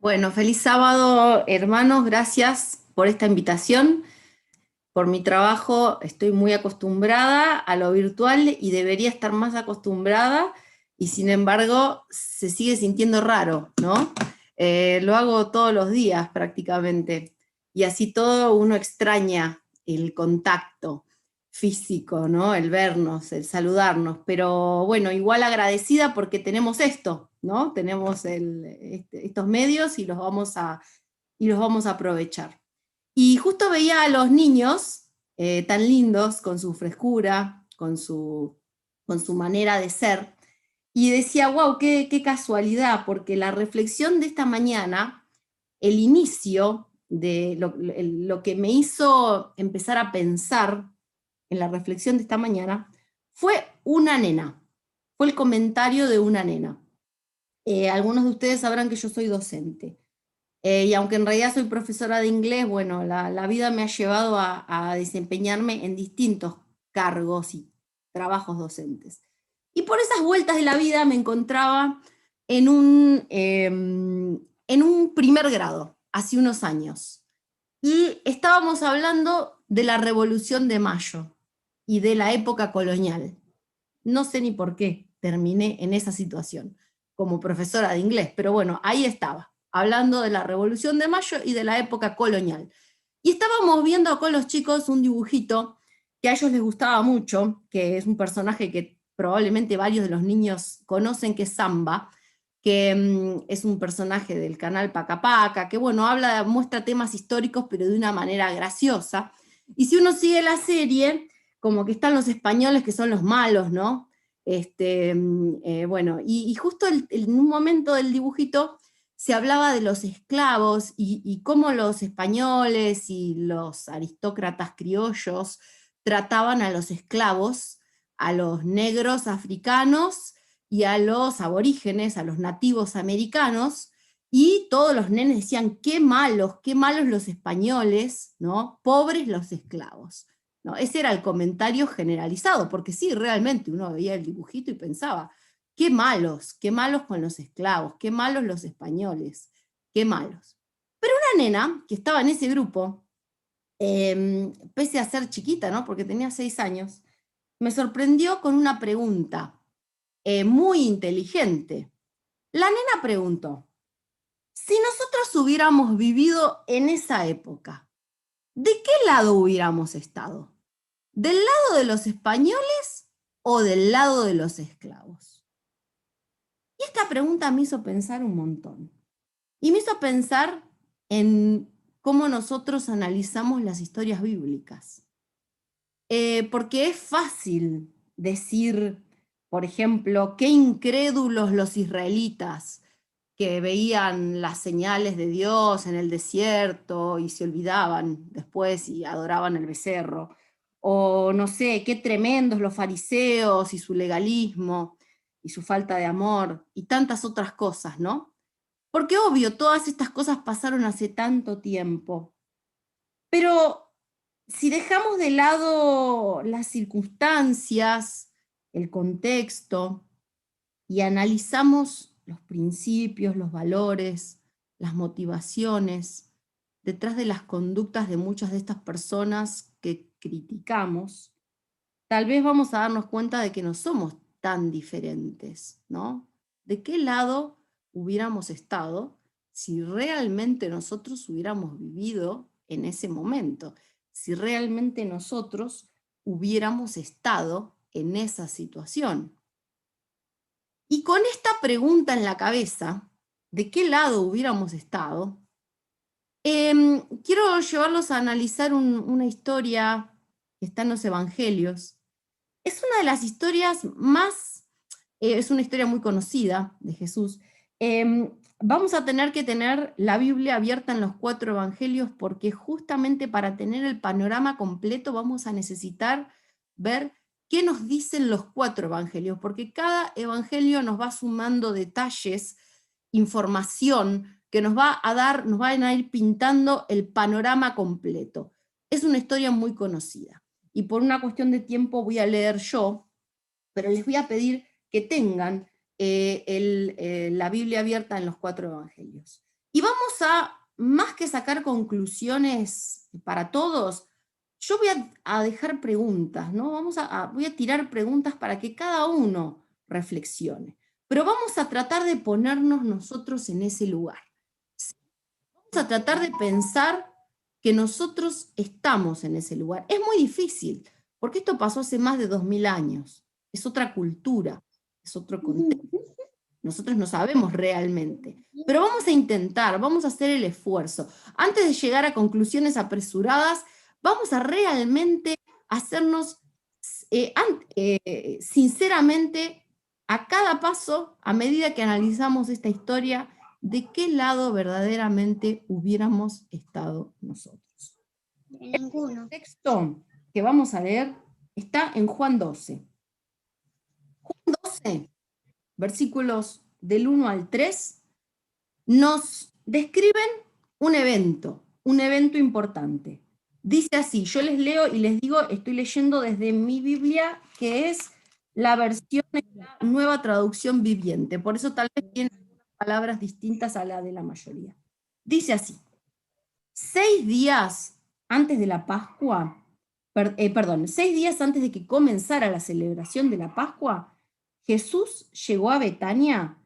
Bueno, feliz sábado, hermanos. Gracias por esta invitación. Por mi trabajo estoy muy acostumbrada a lo virtual y debería estar más acostumbrada, y sin embargo se sigue sintiendo raro, ¿no? Lo hago todos los días prácticamente, y así todo uno extraña el contacto físico, ¿no? El vernos, el saludarnos, pero bueno, igual agradecida porque tenemos esto, ¿no? Tenemos estos medios y los vamos a aprovechar. Y justo veía a los niños tan lindos, con su frescura, con su manera de ser, y decía, wow, qué casualidad, porque la reflexión de esta mañana, el inicio de lo que me hizo empezar a pensar en la reflexión de esta mañana, fue una nena, fue el comentario de una nena. Algunos de ustedes sabrán que yo soy docente. Y aunque en realidad soy profesora de inglés, bueno, la vida me ha llevado a desempeñarme en distintos cargos y trabajos docentes. Y por esas vueltas de la vida me encontraba en un primer grado, hace unos años. Y estábamos hablando de la Revolución de Mayo. y de la época colonial. No sé ni por qué terminé en esa situación como profesora de inglés, pero bueno, ahí estaba, hablando de la Revolución de Mayo y de la época colonial. Y estábamos viendo con los chicos un dibujito que a ellos les gustaba mucho, que es un personaje que probablemente varios de los niños conocen, que es Samba, que es un personaje del canal Paca Paca, que bueno, muestra temas históricos, pero de una manera graciosa. Y si uno sigue la serie, como que están los españoles que son los malos, ¿no? Bueno, y justo en un momento del dibujito se hablaba de los esclavos y cómo los españoles y los aristócratas criollos trataban a los esclavos, a los negros africanos y a los aborígenes, a los nativos americanos, y todos los nenes decían, qué malos los españoles, ¿no? Pobres los esclavos. ¿No? Ese era el comentario generalizado, porque sí, realmente uno veía el dibujito y pensaba, qué malos con los esclavos, qué malos los españoles, qué malos. Pero una nena que estaba en ese grupo, pese a ser chiquita, ¿no? Porque tenía 6 años, me sorprendió con una pregunta muy inteligente. La nena preguntó, si nosotros hubiéramos vivido en esa época, ¿de qué lado hubiéramos estado? ¿Del lado de los españoles o del lado de los esclavos? Y esta pregunta me hizo pensar un montón. Y me hizo pensar en cómo nosotros analizamos las historias bíblicas. Porque es fácil decir, por ejemplo, qué incrédulos los israelitas que veían las señales de Dios en el desierto y se olvidaban después y adoraban el becerro. O no sé, qué tremendos los fariseos y su legalismo y su falta de amor y tantas otras cosas, ¿no? Porque obvio, todas estas cosas pasaron hace tanto tiempo. Pero si dejamos de lado las circunstancias, el contexto, y analizamos los principios, los valores, las motivaciones detrás de las conductas de muchas de estas personas que criticamos, tal vez vamos a darnos cuenta de que no somos tan diferentes, ¿no? ¿De qué lado hubiéramos estado si realmente nosotros hubiéramos vivido en ese momento? Si realmente nosotros hubiéramos estado en esa situación. Y con esta pregunta en la cabeza, ¿de qué lado hubiéramos estado? Quiero llevarlos a analizar una historia que está en los Evangelios. Es una de las historias más, es una historia muy conocida de Jesús. Vamos a tener que tener la Biblia abierta en los 4 Evangelios porque justamente para tener el panorama completo vamos a necesitar ver qué nos dicen los 4 Evangelios, porque cada Evangelio nos va sumando detalles, información que nos va a dar, nos van a ir pintando el panorama completo. Es una historia muy conocida. Y por una cuestión de tiempo voy a leer yo, pero les voy a pedir que tengan la Biblia abierta en los 4 Evangelios. Y vamos a, más que sacar conclusiones para todos, yo voy a dejar preguntas, ¿no? Voy a tirar preguntas para que cada uno reflexione. Pero vamos a tratar de ponernos nosotros en ese lugar. Vamos a tratar de pensar que nosotros estamos en ese lugar. Es muy difícil, porque esto pasó hace más de 2000 años. Es otra cultura, es otro contexto. Nosotros no sabemos realmente. Pero vamos a intentar, vamos a hacer el esfuerzo. Antes de llegar a conclusiones apresuradas, vamos a realmente hacernos sinceramente a cada paso, a medida que analizamos esta historia, de qué lado verdaderamente hubiéramos estado nosotros. Ninguno. El texto que vamos a leer está en Juan 12. Juan 12, versículos del 1 al 3, nos describen un evento importante. Dice así, yo les leo y les digo, estoy leyendo desde mi Biblia, que es la versión de la Nueva Traducción Viviente, por eso tal vez tiene palabras distintas a la de la mayoría. Dice así, 6 días antes de la Pascua, 6 días antes de que comenzara la celebración de la Pascua, Jesús llegó a Betania,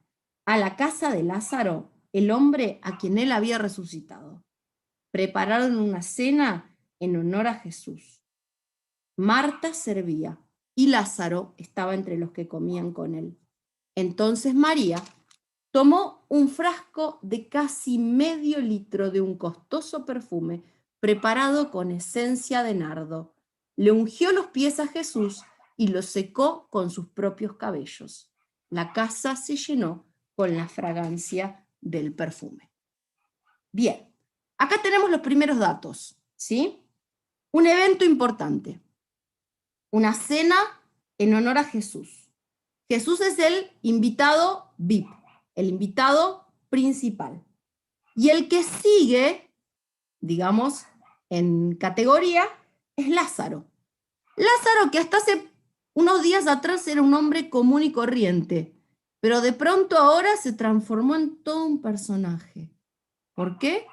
a la casa de Lázaro, el hombre a quien él había resucitado. Prepararon una cena en honor a Jesús. Marta servía y Lázaro estaba entre los que comían con él. Entonces María tomó un frasco de casi medio litro de un costoso perfume preparado con esencia de nardo. Le ungió los pies a Jesús y los secó con sus propios cabellos. La casa se llenó con la fragancia del perfume. Bien, acá tenemos los primeros datos, ¿sí? Un evento importante. Una cena en honor a Jesús. Jesús es el invitado VIP, el invitado principal. Y el que sigue, digamos, en categoría, es Lázaro. Lázaro, que hasta hace unos días atrás era un hombre común y corriente, pero de pronto ahora se transformó en todo un personaje. ¿Por qué?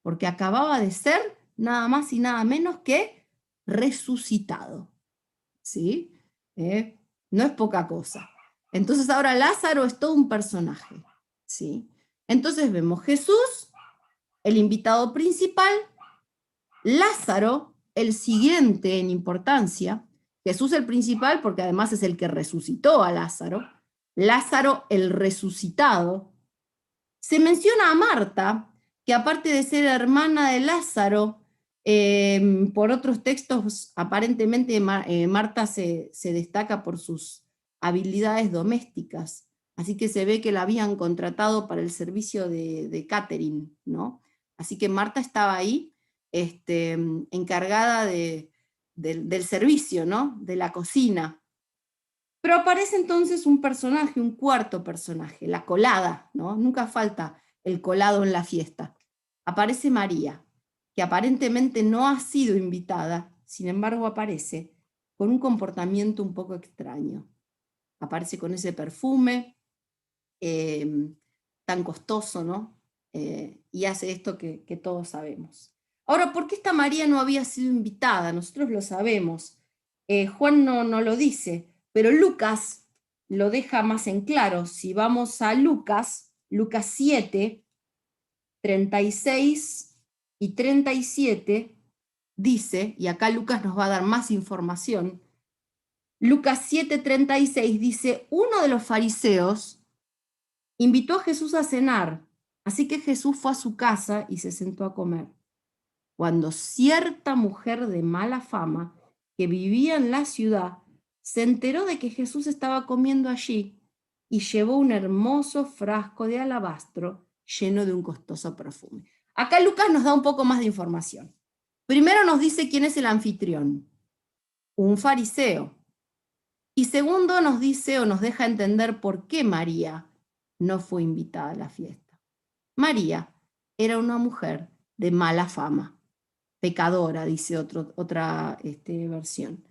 Porque acababa de ser nada más y nada menos que resucitado. ¿Sí? No es poca cosa. Entonces ahora Lázaro es todo un personaje. ¿Sí? Entonces vemos Jesús, el invitado principal, Lázaro, el siguiente en importancia, Jesús el principal porque además es el que resucitó a Lázaro, Lázaro el resucitado. Se menciona a Marta, que aparte de ser hermana de Lázaro, por otros textos, aparentemente Marta se destaca por sus habilidades domésticas, así que se ve que la habían contratado para el servicio de catering, ¿no? Así que Marta estaba ahí, encargada del servicio, ¿no? De la cocina. Pero aparece entonces un personaje, un cuarto personaje, la colada, ¿no? Nunca falta el colado en la fiesta. Aparece María, que aparentemente no ha sido invitada, sin embargo aparece con un comportamiento un poco extraño. Aparece con ese perfume tan costoso, ¿no? Y hace esto que todos sabemos. Ahora, ¿por qué esta María no había sido invitada? Nosotros lo sabemos. Juan no lo dice, pero Lucas lo deja más en claro. Si vamos a Lucas 7, 36 y 37, dice, y acá Lucas nos va a dar más información, Lucas 7:36 dice, uno de los fariseos invitó a Jesús a cenar, así que Jesús fue a su casa y se sentó a comer. Cuando cierta mujer de mala fama que vivía en la ciudad se enteró de que Jesús estaba comiendo allí y llevó un hermoso frasco de alabastro lleno de un costoso perfume. Acá Lucas nos da un poco más de información. Primero nos dice quién es el anfitrión, un fariseo. Y segundo nos dice o nos deja entender por qué María no fue invitada a la fiesta. María era una mujer de mala fama, pecadora, dice otra versión.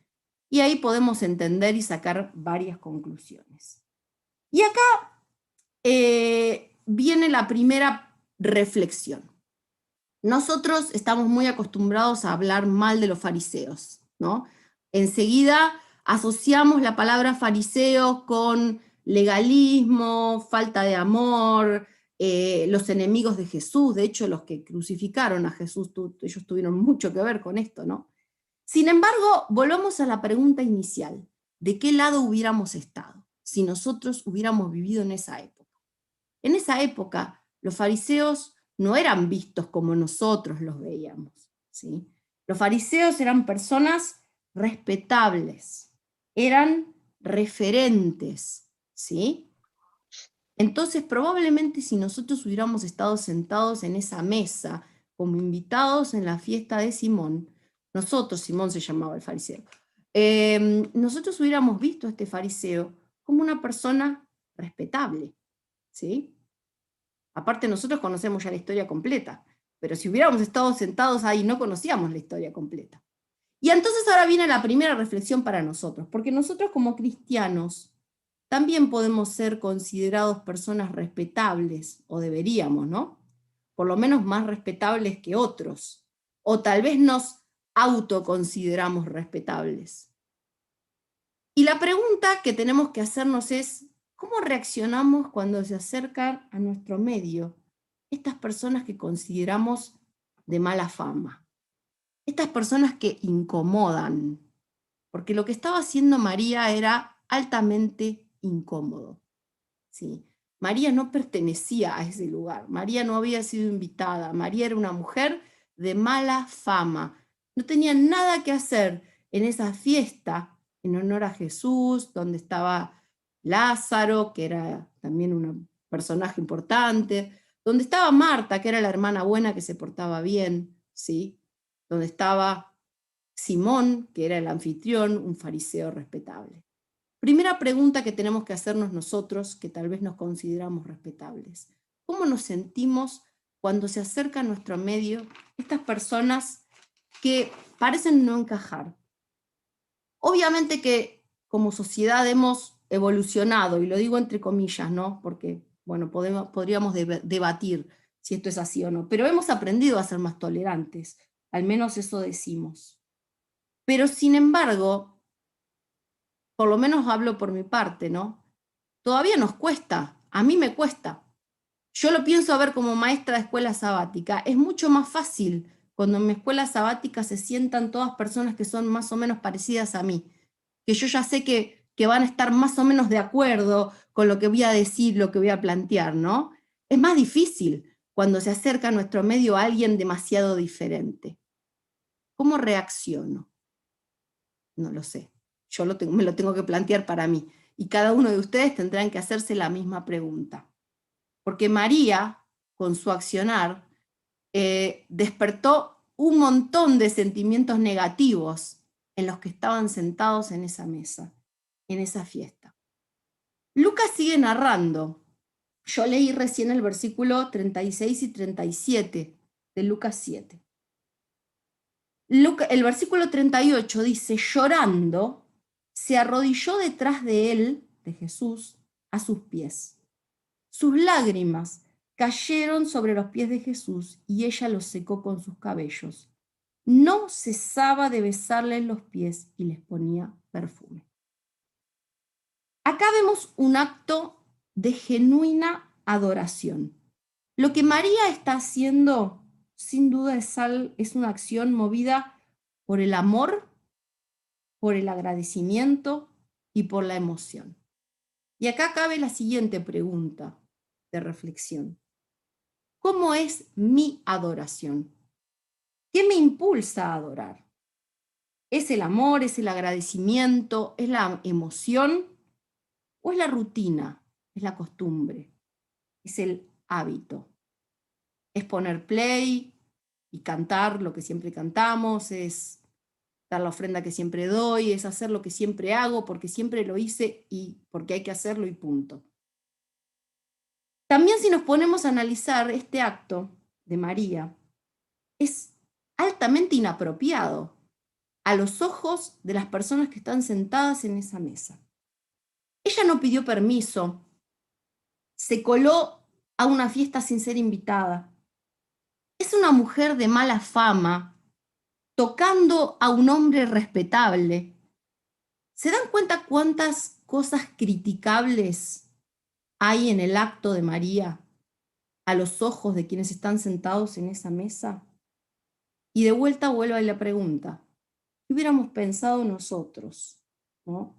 Y ahí podemos entender y sacar varias conclusiones. Y acá viene la primera reflexión. Nosotros estamos muy acostumbrados a hablar mal de los fariseos, ¿no? Enseguida asociamos la palabra fariseo con legalismo, falta de amor, los enemigos de Jesús. De hecho, los que crucificaron a Jesús, ellos tuvieron mucho que ver con esto, ¿no? Sin embargo, volvamos a la pregunta inicial. ¿De qué lado hubiéramos estado si nosotros hubiéramos vivido en esa época? En esa época, los fariseos no eran vistos como nosotros los veíamos, ¿sí? Los fariseos eran personas respetables, eran referentes, ¿sí? Entonces, probablemente si nosotros hubiéramos estado sentados en esa mesa como invitados en la fiesta de Simón, Simón se llamaba el fariseo, nosotros hubiéramos visto a este fariseo como una persona respetable, ¿sí? Aparte nosotros conocemos ya la historia completa, pero si hubiéramos estado sentados ahí no conocíamos la historia completa. Y entonces ahora viene la primera reflexión para nosotros, porque nosotros como cristianos también podemos ser considerados personas respetables, o deberíamos, ¿no? Por lo menos más respetables que otros. O tal vez nos autoconsideramos respetables. Y la pregunta que tenemos que hacernos es, ¿cómo reaccionamos cuando se acercan a nuestro medio estas personas que consideramos de mala fama? Estas personas que incomodan, porque lo que estaba haciendo María era altamente incómodo, ¿sí? María no pertenecía a ese lugar, María no había sido invitada, María era una mujer de mala fama, no tenía nada que hacer en esa fiesta en honor a Jesús, donde estaba Lázaro, que era también un personaje importante, donde estaba Marta, que era la hermana buena que se portaba bien, ¿sí? Donde estaba Simón, que era el anfitrión, un fariseo respetable. Primera pregunta que tenemos que hacernos nosotros, que tal vez nos consideramos respetables. ¿Cómo nos sentimos cuando se acercan a nuestro medio estas personas que parecen no encajar? Obviamente que como sociedad hemos evolucionado, y lo digo entre comillas, ¿no? Porque, bueno, podríamos debatir si esto es así o no, pero hemos aprendido a ser más tolerantes, al menos eso decimos. Pero sin embargo, por lo menos hablo por mi parte, ¿no? Todavía nos cuesta, a mí me cuesta. Yo lo pienso a ver como maestra de escuela sabática. Es mucho más fácil cuando en mi escuela sabática se sientan todas personas que son más o menos parecidas a mí, que yo ya sé que van a estar más o menos de acuerdo con lo que voy a decir, lo que voy a plantear, ¿no? Es más difícil cuando se acerca a nuestro medio a alguien demasiado diferente. ¿Cómo reacciono? No lo sé. Yo me lo tengo que plantear para mí. Y cada uno de ustedes tendrán que hacerse la misma pregunta. Porque María, con su accionar, despertó un montón de sentimientos negativos en los que estaban sentados en esa mesa, en esa fiesta. Lucas sigue narrando. Yo leí recién el versículo 36 y 37 de Lucas 7. El versículo 38 dice, llorando, se arrodilló detrás de él, de Jesús, a sus pies. Sus lágrimas cayeron sobre los pies de Jesús y ella los secó con sus cabellos. No cesaba de besarles los pies y les ponía perfume. Acá vemos un acto de genuina adoración. Lo que María está haciendo, sin duda, es una acción movida por el amor, por el agradecimiento y por la emoción. Y acá cabe la siguiente pregunta de reflexión. ¿Cómo es mi adoración? ¿Qué me impulsa a adorar? ¿Es el amor, es el agradecimiento, es la emoción o es la rutina, es la costumbre, es el hábito? ¿Es poner play y cantar lo que siempre cantamos? ¿Es dar la ofrenda que siempre doy? ¿Es hacer lo que siempre hago porque siempre lo hice y porque hay que hacerlo y punto? También si nos ponemos a analizar este acto de María, es altamente inapropiado a los ojos de las personas que están sentadas en esa mesa. Ella no pidió permiso, se coló a una fiesta sin ser invitada. Es una mujer de mala fama, tocando a un hombre respetable. ¿Se dan cuenta cuántas cosas criticables hay en el acto de María a los ojos de quienes están sentados en esa mesa? Y de vuelta vuelvo a la pregunta, ¿qué hubiéramos pensado nosotros? ¿No?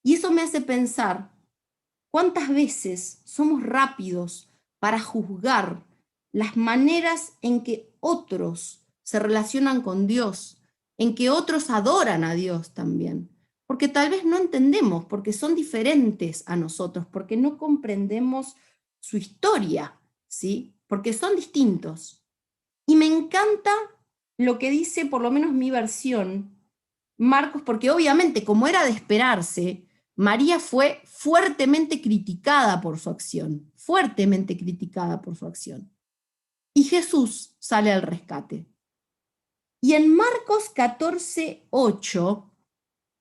Y eso me hace pensar cuántas veces somos rápidos para juzgar las maneras en que otros se relacionan con Dios, en que otros adoran a Dios también, porque tal vez no entendemos, porque son diferentes a nosotros, porque no comprendemos su historia, ¿sí? Porque son distintos. Y me encanta lo que dice, por lo menos mi versión, Marcos, porque obviamente, como era de esperarse, María fue fuertemente criticada por su acción, fuertemente criticada por su acción. Y Jesús sale al rescate. Y en Marcos 14:8,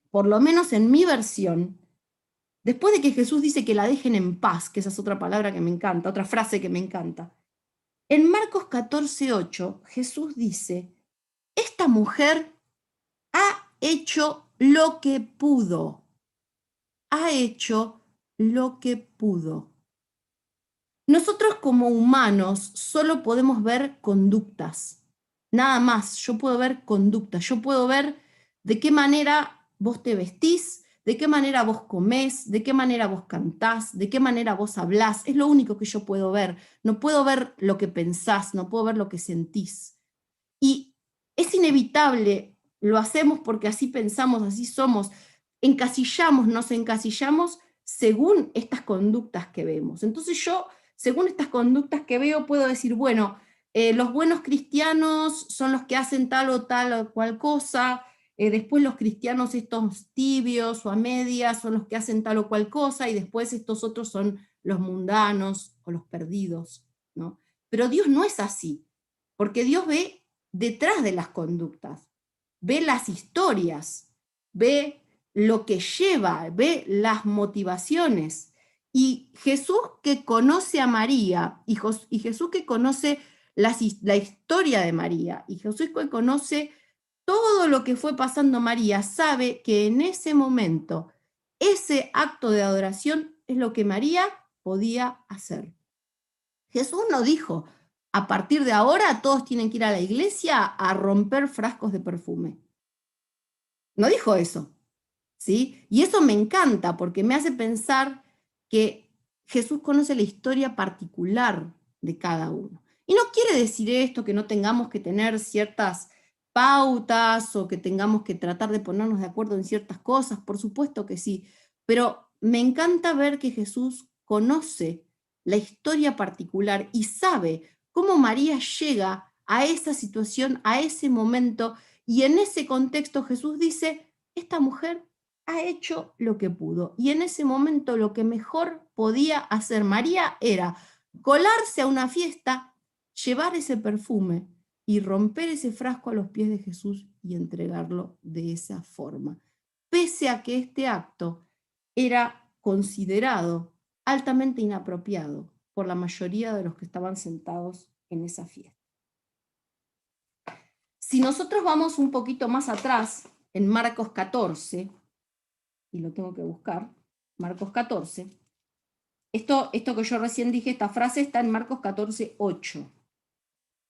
por lo menos en mi versión, después de que Jesús dice que la dejen en paz, que esa es otra palabra que me encanta, otra frase que me encanta, en Marcos 14:8 Jesús dice esta mujer ha hecho lo que pudo. Ha hecho lo que pudo. Nosotros como humanos solo podemos ver conductas, nada más. Yo puedo ver conductas, yo puedo ver de qué manera vos te vestís, de qué manera vos comés, de qué manera vos cantás, de qué manera vos hablás. Es lo único que yo puedo ver. No puedo ver lo que pensás, no puedo ver lo que sentís. Y es inevitable, lo hacemos porque así pensamos, así somos. Nos encasillamos según estas conductas que vemos. Entonces yo, según estas conductas que veo, puedo decir, bueno, los buenos cristianos son los que hacen tal o cual cosa, después los cristianos estos tibios o a medias son los que hacen tal o cual cosa, y después estos otros son los mundanos o los perdidos, ¿no? Pero Dios no es así, porque Dios ve detrás de las conductas, ve las historias, ve lo que lleva, ve las motivaciones. Y Jesús que conoce a María, y Jesús que conoce la historia de María, y Jesús que conoce todo lo que fue pasando María, sabe que en ese momento, ese acto de adoración es lo que María podía hacer. Jesús no dijo, a partir de ahora todos tienen que ir a la iglesia a romper frascos de perfume. No dijo eso, ¿sí? Y eso me encanta porque me hace pensar que Jesús conoce la historia particular de cada uno. Y no quiere decir esto que no tengamos que tener ciertas pautas o que tengamos que tratar de ponernos de acuerdo en ciertas cosas, por supuesto que sí, pero me encanta ver que Jesús conoce la historia particular y sabe cómo María llega a esa situación, a ese momento, y en ese contexto Jesús dice, esta mujer ha hecho lo que pudo. Y en ese momento lo que mejor podía hacer María era colarse a una fiesta, llevar ese perfume y romper ese frasco a los pies de Jesús y entregarlo de esa forma. Pese a que este acto era considerado altamente inapropiado por la mayoría de los que estaban sentados en esa fiesta. Si nosotros vamos un poquito más atrás, en Marcos 14, y lo tengo que buscar, Marcos 14, esto que yo recién dije, esta frase está en Marcos 14, 8,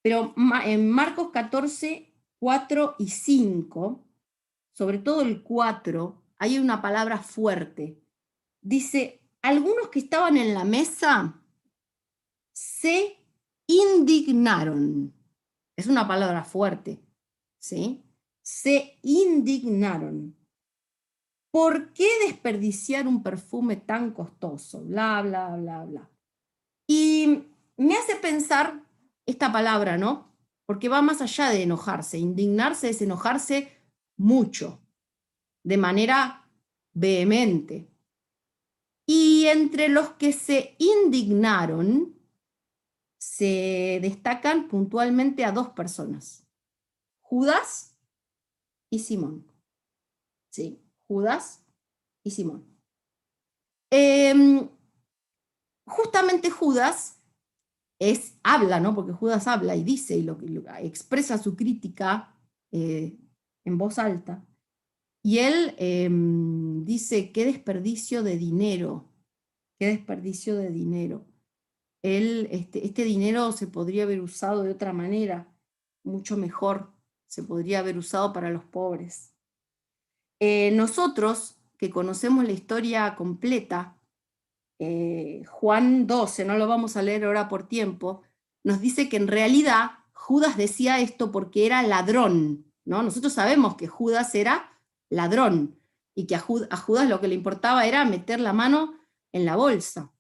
pero en Marcos 14, 4 y 5, sobre todo el 4, hay una palabra fuerte. Dice, algunos que estaban en la mesa se indignaron. Es una palabra fuerte, ¿sí? Se indignaron. ¿Por qué desperdiciar un perfume tan costoso? Bla, bla, bla, bla. Y me hace pensar esta palabra, ¿no? Porque va más allá de enojarse. Indignarse es enojarse mucho, de manera vehemente. Y entre los que se indignaron, se destacan puntualmente a dos personas, Judas y Simón. ¿Sí? Judas y Simón. Justamente Judas habla, ¿no? Porque Judas habla y dice y expresa su crítica en voz alta. Y él dice, qué desperdicio de dinero, qué desperdicio de dinero. Este dinero se podría haber usado de otra manera, mucho mejor, se podría haber usado para los pobres. Nosotros, que conocemos la historia completa, Juan 12, no lo vamos a leer ahora por tiempo, nos dice que en realidad Judas decía esto porque era ladrón, ¿no? Nosotros sabemos que Judas era ladrón y que a Judas lo que le importaba era meter la mano en la bolsa.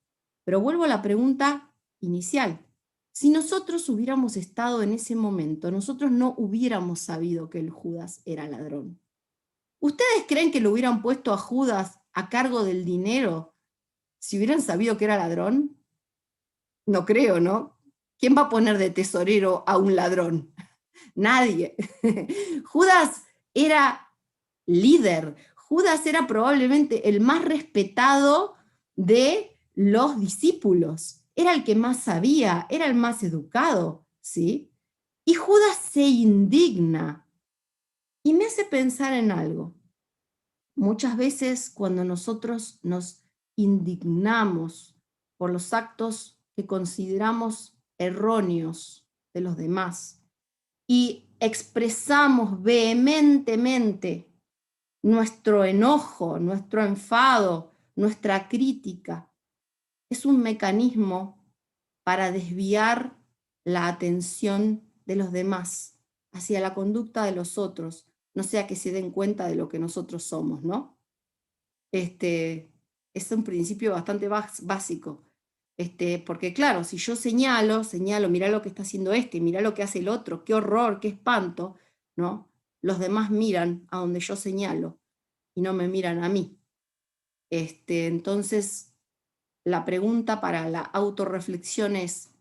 Pero vuelvo a la pregunta inicial. Si nosotros hubiéramos estado en ese momento, nosotros no hubiéramos sabido que el Judas era ladrón. ¿Ustedes creen que lo hubieran puesto a Judas a cargo del dinero si hubieran sabido que era ladrón? No creo, ¿no? ¿Quién va a poner de tesorero a un ladrón? Nadie. Judas era líder. Judas era probablemente el más respetado de los discípulos. Era el que más sabía, era el más educado, ¿sí? Y Judas se indigna Y me hace pensar en algo. Muchas veces cuando nosotros nos indignamos por los actos que consideramos erróneos de los demás y expresamos vehementemente nuestro enojo, nuestro enfado, nuestra crítica, es un mecanismo para desviar la atención de los demás hacia la conducta de los otros, no sea que se den cuenta de lo que nosotros somos, ¿no? Es un principio bastante básico. Porque claro, si yo señalo, mirá lo que está haciendo mirá lo que hace el otro, qué horror, qué espanto, ¿no? Los demás miran a donde yo señalo y no me miran a mí. Entonces, la pregunta para la autorreflexión es,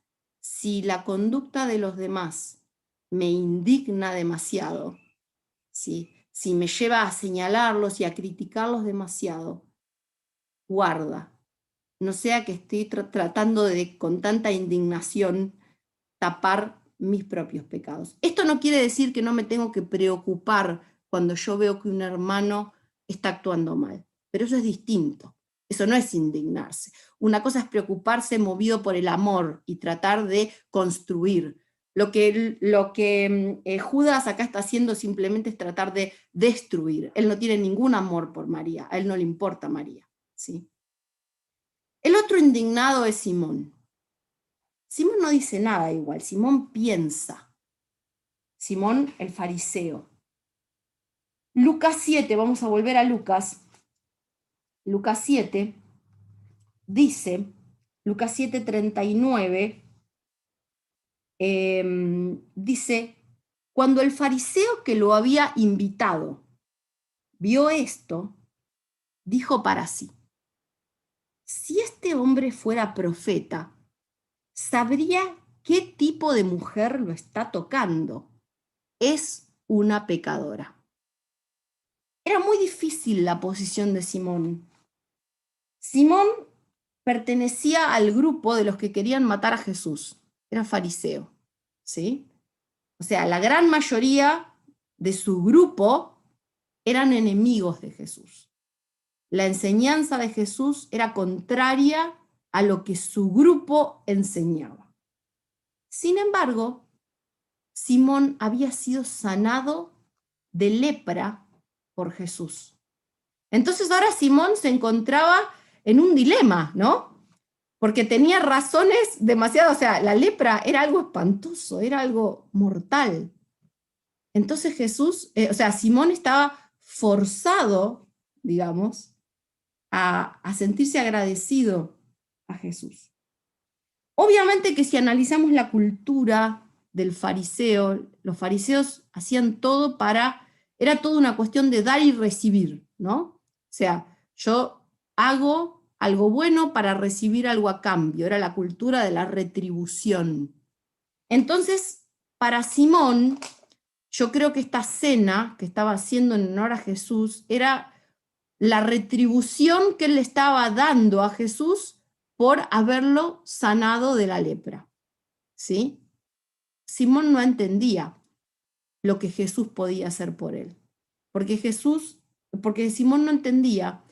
si la conducta de los demás me indigna demasiado, ¿sí? Si me lleva a señalarlos y a criticarlos demasiado, guarda, no sea que estoy tratando de, con tanta indignación, tapar mis propios pecados. Esto no quiere decir que no me tengo que preocupar cuando yo veo que un hermano está actuando mal, pero eso es distinto. Eso no es indignarse. Una cosa es preocuparse movido por el amor y tratar de construir. Lo que Judas acá está haciendo simplemente es tratar de destruir. Él no tiene ningún amor por María, a él no le importa María, ¿sí? El otro indignado es Simón. Simón no dice nada igual, Simón piensa. Simón el fariseo. Lucas 7, vamos a volver a Lucas. Lucas 7 dice, Lucas 7:39, dice, cuando el fariseo que lo había invitado vio esto, dijo para sí, si este hombre fuera profeta, sabría qué tipo de mujer lo está tocando. Es una pecadora. Era muy difícil la posición de Simón. Simón pertenecía al grupo de los que querían matar a Jesús. Era fariseo, ¿sí? O sea, la gran mayoría de su grupo eran enemigos de Jesús. La enseñanza de Jesús era contraria a lo que su grupo enseñaba. Sin embargo, Simón había sido sanado de lepra por Jesús. Entonces ahora Simón se encontraba en un dilema, ¿no? Porque tenía razones demasiado, o sea, la lepra era algo espantoso, era algo mortal. Entonces Jesús, Simón estaba forzado, digamos, a sentirse agradecido a Jesús. Obviamente que si analizamos la cultura del fariseo, los fariseos hacían todo era toda una cuestión de dar y recibir, ¿no? O sea, yo hago algo bueno para recibir algo a cambio, era la cultura de la retribución. Entonces, para Simón, yo creo que esta cena que estaba haciendo en honor a Jesús era la retribución que él le estaba dando a Jesús por haberlo sanado de la lepra, ¿sí? Simón no entendía lo que Jesús podía hacer por él, porque Simón no entendía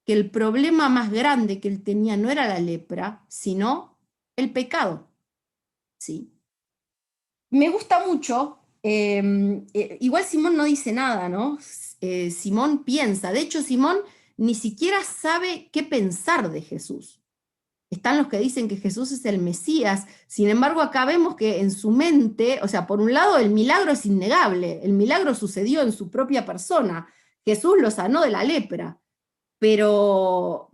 que el problema más grande que él tenía no era la lepra, sino el pecado, ¿sí? Me gusta mucho, igual Simón no dice nada, ¿no? Simón piensa, de hecho Simón ni siquiera sabe qué pensar de Jesús. Están los que dicen que Jesús es el Mesías, sin embargo acá vemos que en su mente, o sea, por un lado el milagro es innegable, el milagro sucedió en su propia persona, Jesús lo sanó de la lepra, pero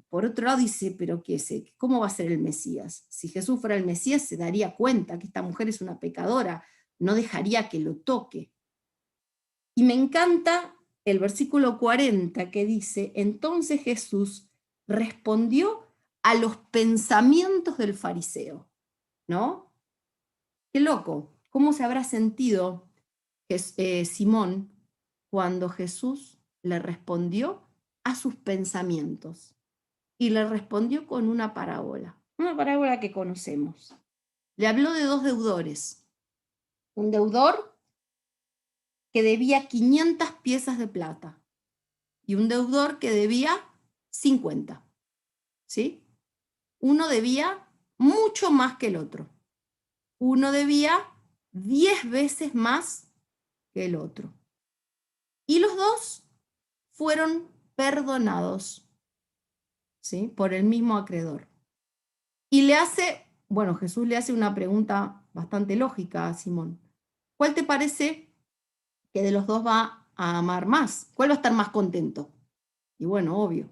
por otro lado dice, pero ¿qué sé? ¿Cómo va a ser el Mesías? Si Jesús fuera el Mesías se daría cuenta que esta mujer es una pecadora, no dejaría que lo toque. Y me encanta el versículo 40 que dice, entonces Jesús respondió a los pensamientos del fariseo, ¿no? Qué loco, ¿cómo se habrá sentido Simón cuando Jesús le respondió a sus pensamientos? Y le respondió con una parábola que conocemos. Le habló de dos deudores. Un deudor que debía 500 piezas de plata y un deudor que debía 50. ¿Sí? Uno debía mucho más que el otro. Uno debía 10 veces más que el otro. Y los dos fueron perdonados, ¿sí? Por el mismo acreedor. Y Jesús le hace una pregunta bastante lógica a Simón. ¿Cuál te parece que de los dos va a amar más? ¿Cuál va a estar más contento? Y bueno, obvio,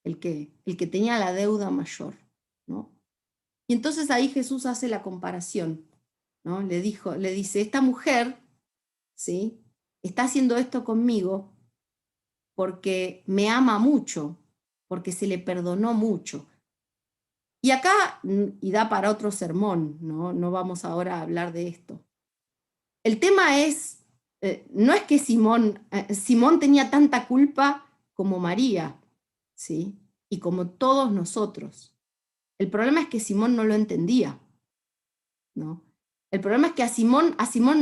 el que tenía la deuda mayor, ¿no? Y entonces ahí Jesús hace la comparación, ¿no? Le dice, esta mujer, ¿sí? Está haciendo esto conmigo porque me ama mucho, porque se le perdonó mucho. Y acá, y da para otro sermón, ¿no? No vamos ahora a hablar de esto. El tema no es que Simón tenía tanta culpa como María, ¿sí? Y como todos nosotros. El problema es que Simón no lo entendía, ¿no? El problema es que a Simón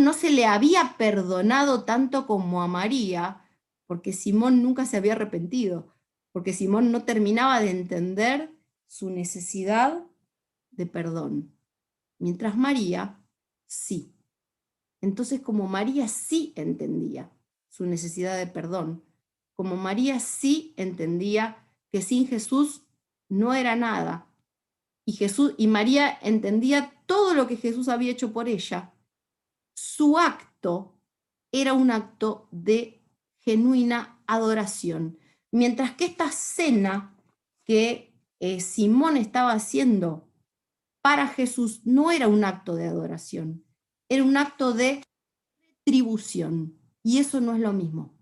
no se le había perdonado tanto como a María, porque Simón nunca se había arrepentido, porque Simón no terminaba de entender su necesidad de perdón, mientras María sí. Entonces, como María sí entendía su necesidad de perdón, como María sí entendía que sin Jesús no era nada, y María entendía todo lo que Jesús había hecho por ella, su acto era un acto de genuina adoración. Mientras que esta cena que Simón estaba haciendo para Jesús no era un acto de adoración, era un acto de retribución. Y eso no es lo mismo.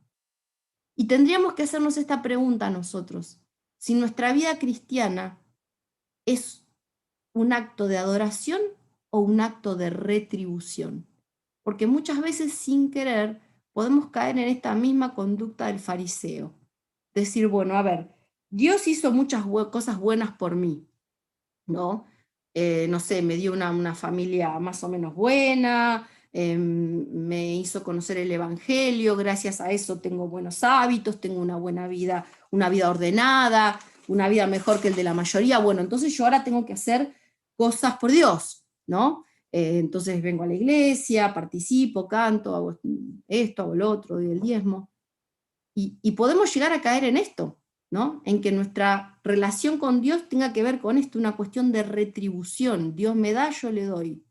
Y tendríamos que hacernos esta pregunta a nosotros. Si nuestra vida cristiana es un acto de adoración o un acto de retribución. Porque muchas veces sin querer podemos caer en esta misma conducta del fariseo. Decir, bueno, a ver, Dios hizo muchas cosas buenas por mí, ¿no? No sé, me dio una familia más o menos buena, me hizo conocer el Evangelio, gracias a eso tengo buenos hábitos, tengo una buena vida, una vida ordenada, una vida mejor que el de la mayoría. Bueno, entonces yo ahora tengo que hacer cosas por Dios, ¿no? Entonces vengo a la iglesia, participo, canto, hago esto, hago lo otro, doy el diezmo. Y podemos llegar a caer en esto, ¿no? En que nuestra relación con Dios tenga que ver con esto, una cuestión de retribución. Dios me da, yo le doy.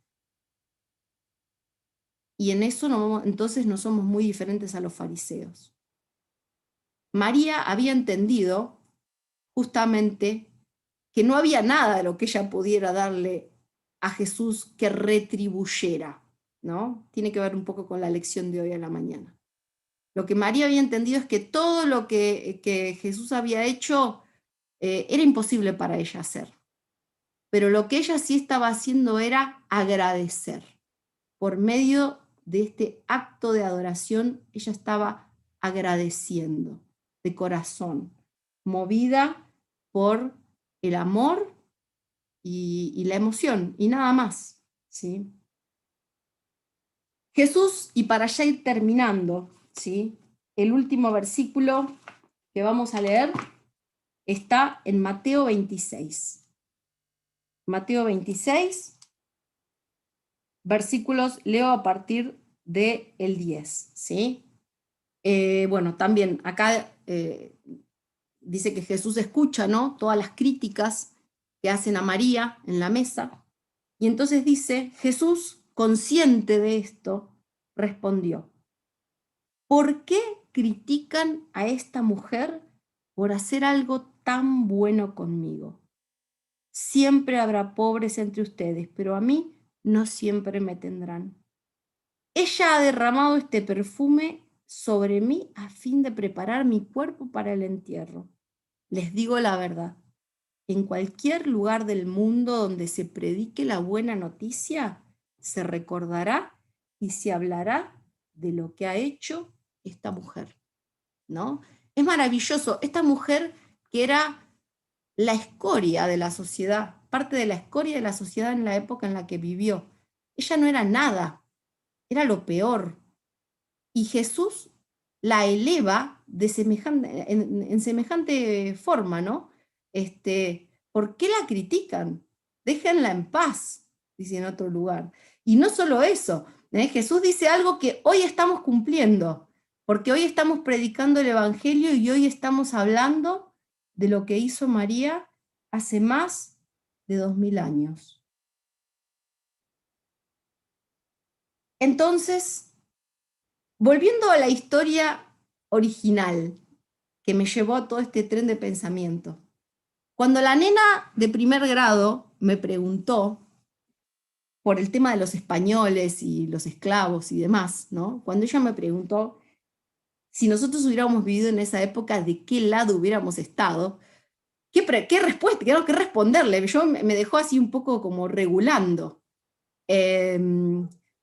Y en eso entonces no somos muy diferentes a los fariseos. María había entendido justamente que no había nada de lo que ella pudiera darle a Jesús que retribuyera, ¿no? Tiene que ver un poco con la lección de hoy a la mañana. Lo que María había entendido es que todo lo que Jesús había hecho era imposible para ella hacer. Pero lo que ella sí estaba haciendo era agradecer. Por medio de este acto de adoración, ella estaba agradeciendo de corazón, movida por el amor y la emoción, y nada más, ¿sí? Jesús, y para ya ir terminando, ¿sí? El último versículo que vamos a leer está en Mateo 26. Mateo 26, versículos, leo a partir del 10, ¿sí? Bueno, también acá dice que Jesús escucha, ¿no? Todas las críticas que hacen a María en la mesa. Y entonces dice, Jesús, consciente de esto, respondió, ¿por qué critican a esta mujer por hacer algo tan bueno conmigo? Siempre habrá pobres entre ustedes, pero a mí no siempre me tendrán. Ella ha derramado este perfume sobre mí a fin de preparar mi cuerpo para el entierro. Les digo la verdad, en cualquier lugar del mundo donde se predique la buena noticia, se recordará y se hablará de lo que ha hecho esta mujer, ¿no? Es maravilloso. Esta mujer que era la escoria de la sociedad, parte de la escoria de la sociedad en la época en la que vivió. Ella no era nada, era lo peor. y Jesús la eleva de en semejante forma, ¿no? ¿Por qué la critican? Déjenla en paz, dice en otro lugar. Y no solo eso, Jesús dice algo que hoy estamos cumpliendo, porque hoy estamos predicando el Evangelio y hoy estamos hablando de lo que hizo María hace más de 2000 años. Entonces, volviendo a la historia original que me llevó a todo este tren de pensamiento, cuando la nena de primer grado me preguntó por el tema de los españoles y los esclavos y demás, ¿no? Cuando ella me preguntó si nosotros hubiéramos vivido en esa época, ¿de qué lado hubiéramos estado? ¿Qué respuesta? ¿Qué responderle? Yo me dejó así un poco como regulando.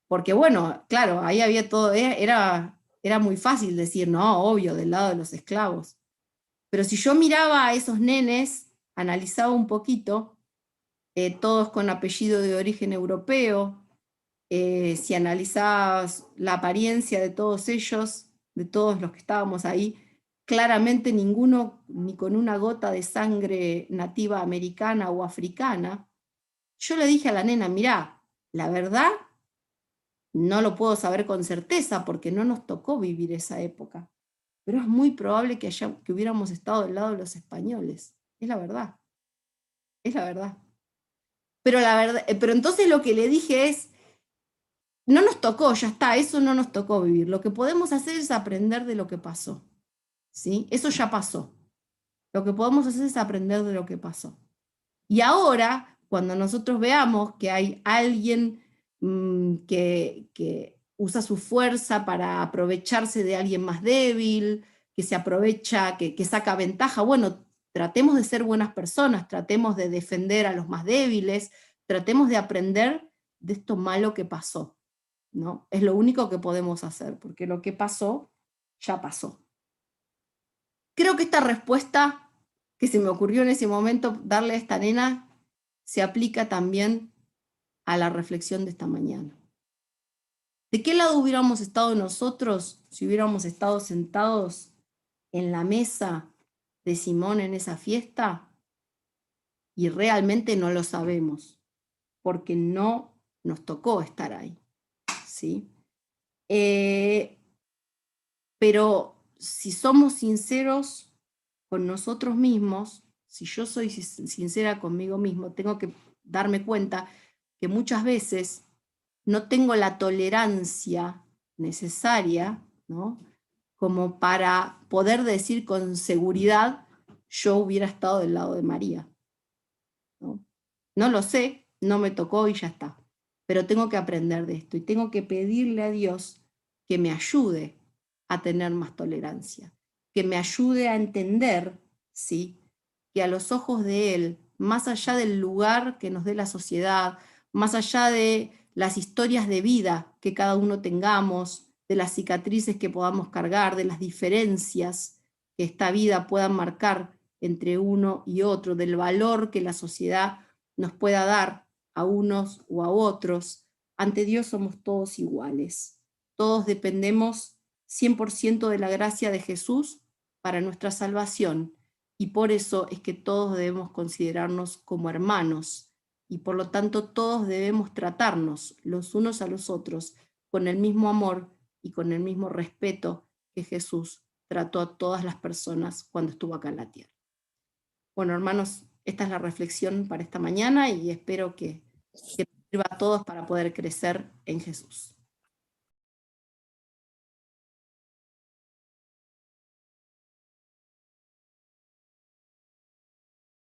Porque bueno, claro, ahí había todo, era muy fácil decir, no, obvio, del lado de los esclavos. Pero si yo miraba a esos nenes, analizaba un poquito, todos con apellido de origen europeo, si analizabas la apariencia de todos ellos, de todos los que estábamos ahí, claramente ninguno ni con una gota de sangre nativa americana o africana. Yo le dije a la nena, mirá, la verdad no lo puedo saber con certeza porque no nos tocó vivir esa época, pero es muy probable que hubiéramos estado del lado de los españoles. Es la verdad, es la verdad. Pero entonces lo que le dije es, no nos tocó, ya está, eso no nos tocó vivir. Lo que podemos hacer es aprender de lo que pasó. ¿Sí? Eso ya pasó. Lo que podemos hacer es aprender de lo que pasó. Y ahora, cuando nosotros veamos que hay alguien que usa su fuerza para aprovecharse de alguien más débil, que se aprovecha, que saca ventaja, bueno, tratemos de ser buenas personas, tratemos de defender a los más débiles, tratemos de aprender de esto malo que pasó, ¿no? Es lo único que podemos hacer, porque lo que pasó, ya pasó. Creo que esta respuesta que se me ocurrió en ese momento darle a esta nena se aplica también a la reflexión de esta mañana. ¿De qué lado hubiéramos estado nosotros si hubiéramos estado sentados en la mesa de Simón en esa fiesta? Y realmente no lo sabemos, porque no nos tocó estar ahí, ¿sí? Pero si somos sinceros con nosotros mismos, si yo soy sincera conmigo mismo, tengo que darme cuenta que muchas veces no tengo la tolerancia necesaria, ¿no? Como para poder decir con seguridad, yo hubiera estado del lado de María, ¿no? No lo sé, no me tocó y ya está. Pero tengo que aprender de esto y tengo que pedirle a Dios que me ayude a tener más tolerancia, que me ayude a entender, ¿sí? Que a los ojos de Él, más allá del lugar que nos dé la sociedad, más allá de las historias de vida que cada uno tengamos, de las cicatrices que podamos cargar, de las diferencias que esta vida pueda marcar entre uno y otro, del valor que la sociedad nos pueda dar a unos o a otros, ante Dios somos todos iguales. Todos dependemos 100% de la gracia de Jesús para nuestra salvación y por eso es que todos debemos considerarnos como hermanos y por lo tanto todos debemos tratarnos los unos a los otros con el mismo amor y con el mismo respeto que Jesús trató a todas las personas cuando estuvo acá en la tierra. Bueno, hermanos, esta es la reflexión para esta mañana y espero que sirva a todos para poder crecer en Jesús.